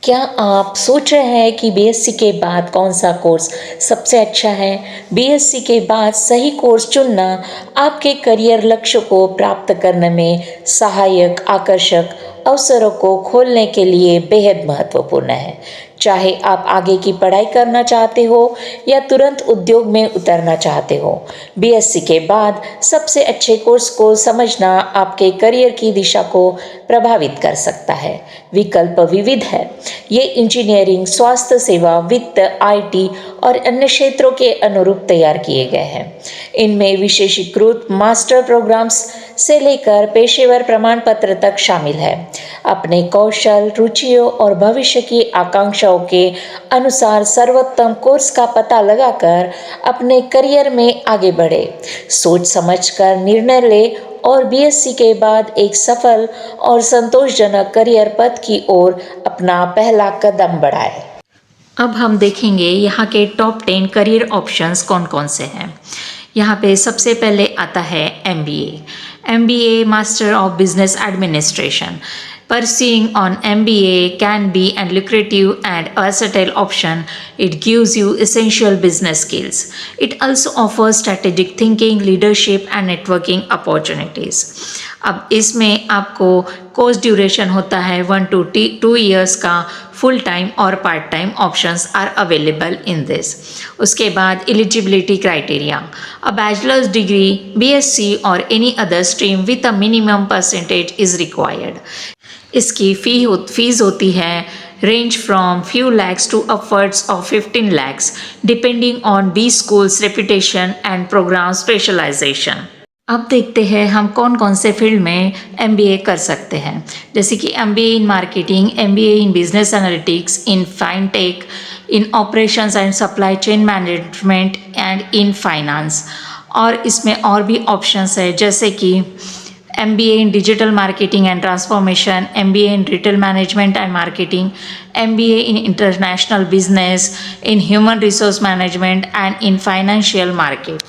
क्या आप सोच रहे हैं कि बीएससी के बाद कौन सा कोर्स सबसे अच्छा है? बीएससी के बाद सही कोर्स चुनना आपके करियर लक्ष्य को प्राप्त करने में सहायक, आकर्षक अवसरों को खोलने के लिए बेहद महत्वपूर्ण है। चाहे आप आगे की पढ़ाई करना चाहते हो या तुरंत उद्योग में उतरना चाहते हो, बीएससी के बाद सबसे अच्छे कोर्स को समझना आपके करियर की दिशा को प्रभावित कर सकता है। विकल्प विविध है। ये इंजीनियरिंग, स्वास्थ्य सेवा, वित्त, आईटी और अन्य क्षेत्रों के अनुरूप तैयार किए गए हैं। इनमें विशेषीकृत मास्टर प्रोग्राम्स से लेकर पेशेवर प्रमाण पत्र तक शामिल है। अपने कौशल, रुचियों और भविष्य की आकांक्षाओं के अनुसार सर्वोत्तम कोर्स का पता लगाकर अपने करियर में आगे बढ़े। सोच समझकर निर्णय ले और बीएससी के बाद एक सफल और संतोषजनक करियर पथ की ओर अपना पहला कदम बढ़ाए। अब हम देखेंगे यहाँ के टॉप 10 करियर ऑप्शंस कौन कौन से हैं। यहाँ पे सबसे पहले आता है MBA, master of business administration. Pursuing on MBA can be a lucrative and versatile option. It gives you essential business skills. It also offers strategic thinking, leadership and networking opportunities. अब इसमें आपको कोर्स ड्यूरेशन होता है 1 to 2 years का। Full time और part time options are available in this. उसके बाद eligibility criteria, a bachelors degree, BSc और any other stream with a minimum percentage is required. इसकी फीस होती है range from few lakhs to upwards of 15 lakhs depending on B schools reputation and programme specialisation. अब देखते हैं हम कौन कौन से फील्ड में MBA कर सकते हैं, जैसे कि MBA in marketing, MBA in business analytics, in fintech, in operations and supply chain management and in finance. और इसमें और भी ऑप्शंस है जैसे कि MBA in Digital Marketing and Transformation, MBA in Retail Management and Marketing, MBA in International Business, in Human Resource Management and in Financial Market।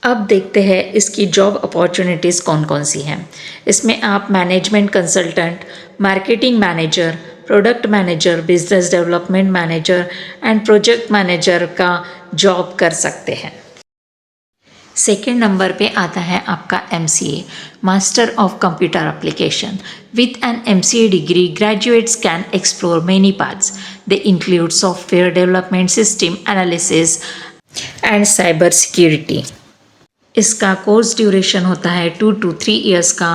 अब देखते हैं इसकी जॉब अपॉर्चुनिटीज़ कौन कौन सी हैं। इसमें आप management consultant, marketing manager, product manager, business development manager and project manager का जॉब कर सकते हैं। सेकेंड नंबर पे आता है आपका MCA, master of computer application. With an MCA degree graduates can explore many paths. They include software development, system analysis and cyber security. इसका course duration होता है 2 to 3 years का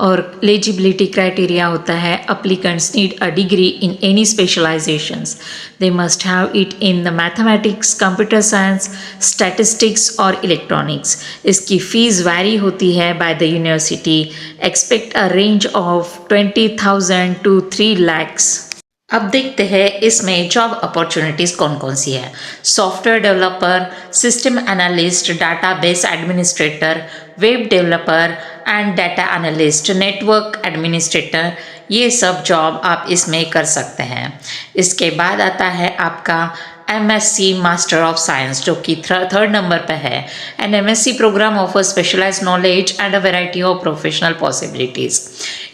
और एलिजिबिलिटी क्राइटेरिया होता है applicants need a degree in any specialisations. They must have it in the mathematics, computer science, statistics और electronics. इसकी fees vary होती है by the university. Expect a range of 20,000 to 3 lakhs। अब देखते हैं इसमें जॉब अपॉर्चुनिटीज़ कौन कौन सी है। Software developer, system analyst, database administrator, web developer and data analyst, network administrator, ये सब जॉब आप इसमें कर सकते हैं। इसके बाद आता है आपका MSc मास्टर ऑफ साइंस, जो कि थर्ड नंबर पर है। And MSc programme offer specialised knowledge and a variety of professional possibilities.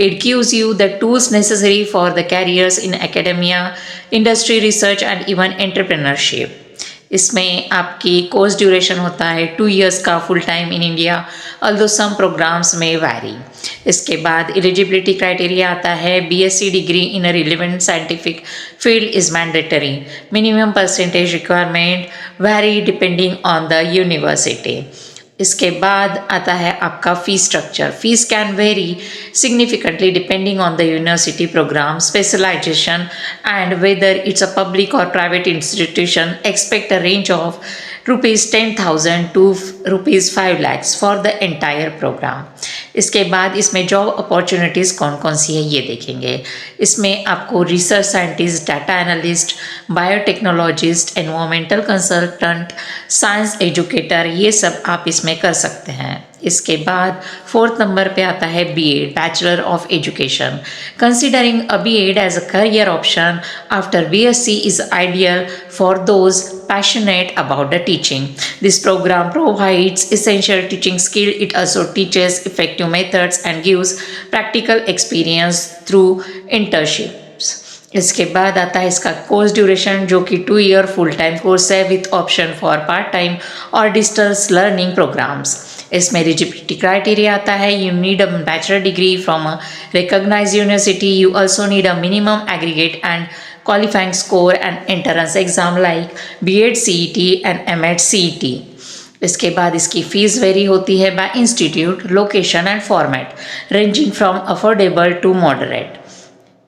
It gives you the tools necessary for the careers in academia, industry research and even entrepreneurship. इसमें आपकी course duration होता है 2 years का full time in India, although some programmes में vary. इसके बाद eligibility criteria आता है BSc degree in a relevant scientific field is mandatory. Minimum percentage requirement vary depending on the university. इसके बाद आता है आपका fees structure. Fees can very significantly depending on the university program, specialisation and whether it's a public or private institution. Expect a range of ₹10,000 to ₹5 lakhs for the entire program. इसके बाद इसमें job opportunities कौन कौन सी है ये देखेंगे। इसमें आपको research scientist, data analyst, biotechnologist, environmental consultant, science educator, ये सब आप इसमें कर सकते हैं। इसके बाद फोर्थ नंबर पे आता है BEd, bachelor of education. Considering a BEd as a career option after BSc is ideal for those passionate about the teaching. This program provides essential teaching skill. It also teaches effective methods and gives practical experience through internships. इसके बाद आता है इसका course duration, जो कि 2 year full time course है with option for part time और distance learning programmes. इसमें एलिजिबिलिटी क्राइटेरिया आता है, you need a bachelor degree from a recognised university, you also need a minimum aggregate and qualifying score and entrance exam like B.Ed CET and M.Ed CET। इसके बाद इसकी fees vary होती है by institute, location and format, ranging from affordable to moderate.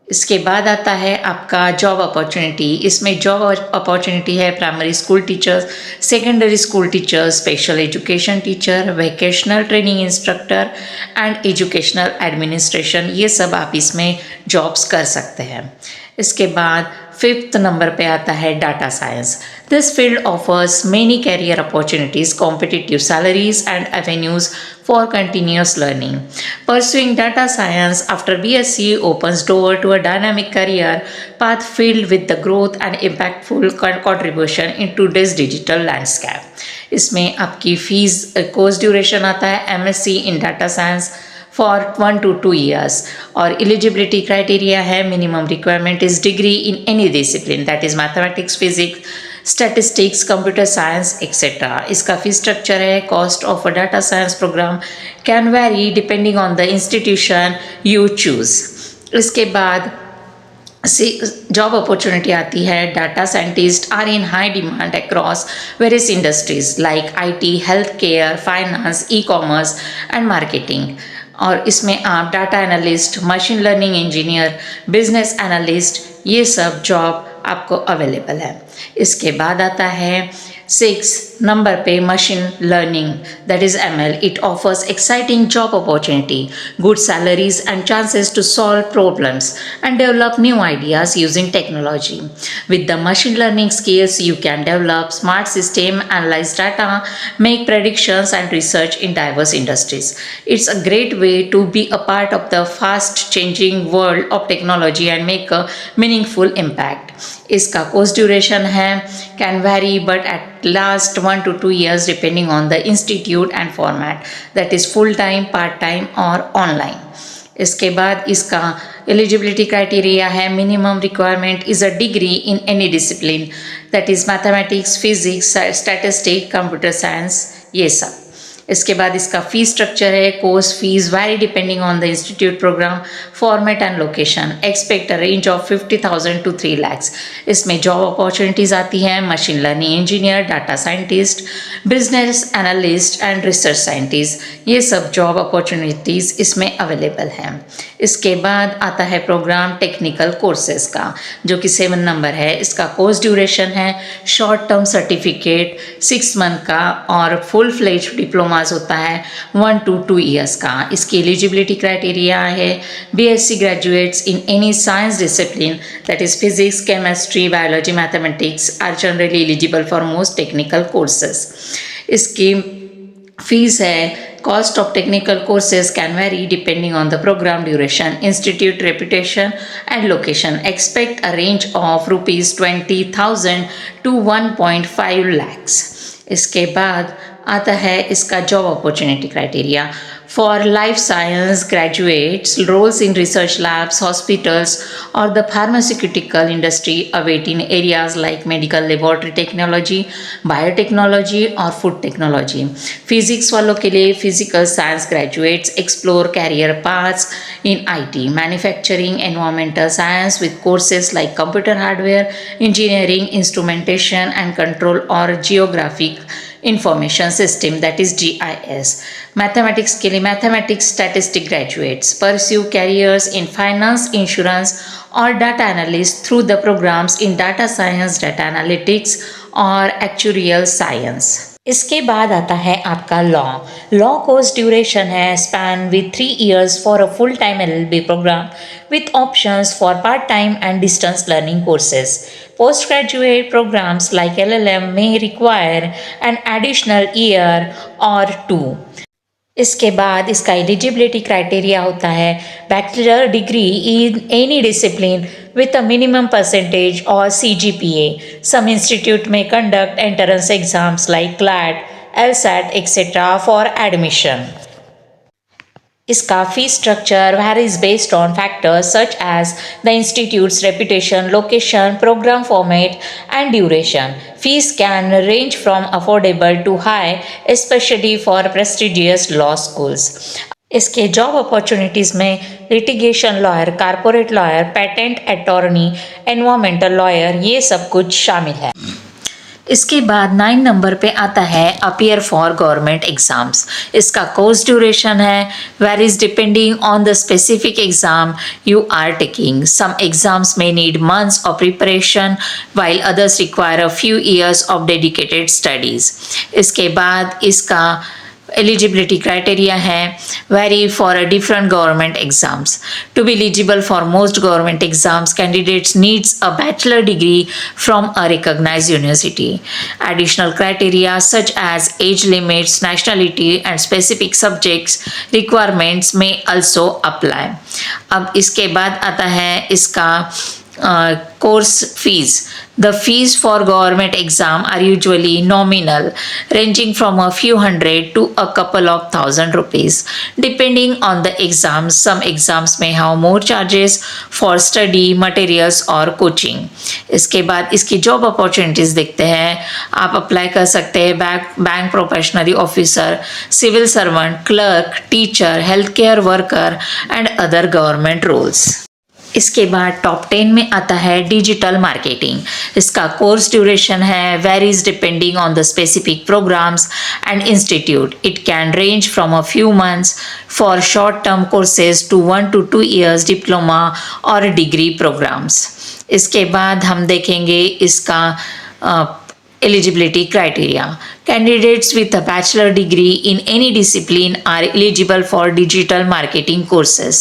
इसके बाद आता है आपका जॉब अपॉर्चुनिटी। इसमें जॉब अपॉर्चुनिटी है primary school teachers, secondary school teachers, special education teacher, vocational training instructor and educational administration, ये सब आप इसमें जॉब्स कर सकते हैं। इसके बाद 5th नंबर पे आता है data science. This field offers many career opportunities, competitive salaries and avenues for continuous learning. Pursuing data science after BSc opens door to a dynamic career path filled with the growth and impactful contribution in today's digital landscape. इसमें आपकी fees course duration आता है MSc in data science for 1 to 2 years और eligibility criteria है, minimum requirement is degree in any discipline, that is mathematics, physics, statistics, computer science etcetera. इसका fee structure है, cost of a data science programme can vary depending on the institution you choose. इसके बाद job opportunity आती है, data scientist are in high demand across various industries like IT, health care, finance, e-commerce and marketing. और इसमें आप data analyst, machine learning engineer, business analyst, ये सब job आपको अवेलेबल है। इसके बाद आता है 6 नंबर पे machine learning, that is ML। It offers exciting job opportunity, good salaries and chances to solve problems and develop new ideas using technology. With the machine learning skills you can develop smart system, analyze data, make predictions and research in diverse industries. It's a great way to be a part of the fast changing world of technology and make a meaningful impact. इसका course duration है, can vary but at last 1 to 2 years depending on the institute and format, that is full time, part time और online. इसके बाद इसका eligibility criteria है, minimum requirement is a degree in any discipline, that is mathematics, physics, statistic, computer science, ये सब। इसके बाद इसका फी स्ट्रक्चर है, course fees vary depending on the institute, programme, format and location, expect a range of 50,000 to 3 lakhs। इसमें job opportunities आती हैं, machine learning engineer, data scientist, business analyst and research scientist, ये सब job opportunities इसमें available हैं। इसके बाद आता है प्रोग्राम टेक्निकल कोर्सेज का, जो कि 7 नंबर है। इसका कोर्स ड्यूरेशन है, शॉर्ट टर्म सर्टिफिकेट 6 मंथ का और फुल फ्लेज डिप्लोमा होता है 1 to 2 years का। इसकी एलिजिबिलिटी क्राइटेरिया है, BSc graduates in any science discipline, that is physics, chemistry, biology, mathematics are generally eligible for most technical courses. इसकी fees है, cost of technical courses can vary depending on the programme duration, institute reputation and location, expect a range of ₹20,000 to 1.5 lakhs। इसके बाद आता है इसका job opportunity criteria, for life science graduates, roles in research labs, hospitals और the pharmaceutical industry await in areas like medical laboratory technology, biotechnology और food technology. Physics वालों के लिए physical science graduates explore career paths in IT, manufacturing, environmental science with courses like computer hardware, engineering, instrumentation and control और geographic information system, that is GIS। Mathematics के लिए mathematics statistic graduates pursue careers in finance, insurance और data analyst through the programs in data science, data analytics और actuarial science. इसके बाद आता है आपका लॉ कोर्स ड्यूरेशन है, span with 3 years for a full time LLB programme with options for part-time and distance learning courses. Postgraduate programs like LLM may require an additional year or 2. इसके बाद इसका eligibility criteria होता है, bachelor degree in any discipline with a minimum percentage और CGPA. Some institute may conduct entrance exams like CLAT, LSAT, etc. for admission. इसका fee structure varies based on factors such as the institute's reputation, location, program format, and duration. Fees can range from affordable to high, especially for prestigious law schools. इसके job opportunities में litigation lawyer, corporate lawyer, patent attorney, environmental lawyer, ये सब कुछ शामिल है। इसके बाद 9 number पे आता है अपीयर फॉर गवर्नमेंट एग्जाम्स। इसका कोर्स ड्यूरेशन है varies depending on the specific exam you are taking. Some exams में need months of preparation while others require a few years of dedicated studies. इसके बाद इसका eligibility criteria है vary for a different government exams. To be eligible for most government exams, candidates needs a bachelor degree from a recognized university. Additional criteria such as age limits, nationality and specific subjects requirements may also apply. अब इसके बाद आता है इसका course fees. The fees for government exam are usually nominal, ranging from a few hundred to a couple of thousand rupees, depending on the exams. Some exams may have more charges for study, materials or coaching. इसके बाद इसकी job opportunities देखते हैं। आप apply कर सकते हैं bank probationary officer, civil servant, clerk, teacher, health care worker and other government roles. इसके बाद टॉप 10 में आता है डिजिटल मार्केटिंग। इसका कोर्स ड्यूरेशन है varies depending on the specific programmes and institute. It can range from a few months for short term courses to 1 to 2 years diploma और degree programmes. इसके बाद हम देखेंगे इसका eligibility criteria. Candidates with a bachelor degree in any discipline are eligible for digital marketing courses.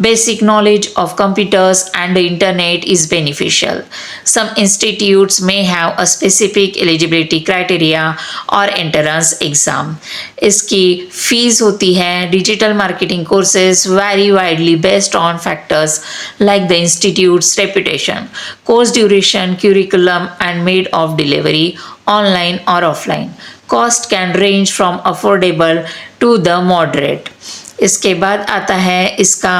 Basic knowledge of computers and the internet is beneficial. Some institutes may have a specific eligibility criteria or entrance exam. इसकी fees होती है digital marketing courses vary widely based on factors like the institute's reputation, course duration, curriculum and mode of delivery, online or offline. Cost can range from affordable to the moderate. इसके बाद आता है इसका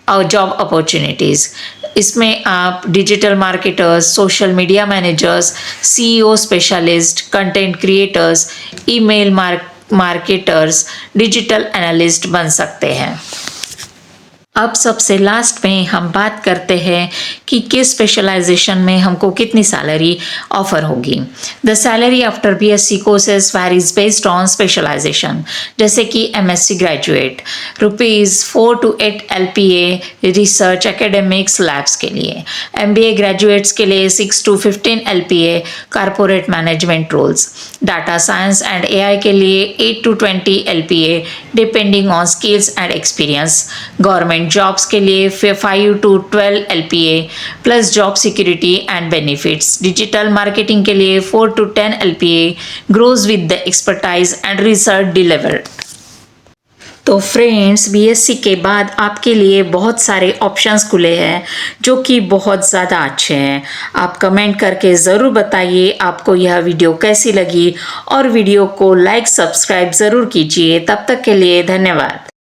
job opportunities. इसमें आप digital marketers, social media managers, CEO specialist, content creators, email marketers, digital analyst बन सकते हैं। अब सबसे लास्ट में हम बात करते हैं कि किस स्पेशलाइजेशन में हमको कितनी सैलरी ऑफर होगी। The salary after BSc courses varies based on specialisation. जैसे कि MSc graduate ₹4 to 8 LPA research academics labs के लिए, MBA ग्रेजुएट्स के लिए 6 to 15 LPA corporate management roles, data science and AI के लिए 8 to 20 LPA depending on skills and experience. Government jobs के लिए 5 to 12 LPA plus job security and benefits. Digital marketing के लिए 4 to 10 LPA grows with the expertise and research delivered. तो friends, BSc के बाद आपके लिए बहुत सारे ऑप्शंस खुले हैं जो कि बहुत ज़्यादा अच्छे हैं। आप कमेंट करके ज़रूर बताइए आपको यह वीडियो कैसी लगी और वीडियो को लाइक सब्सक्राइब ज़रूर कीजिए। तब तक के लिए धन्यवाद।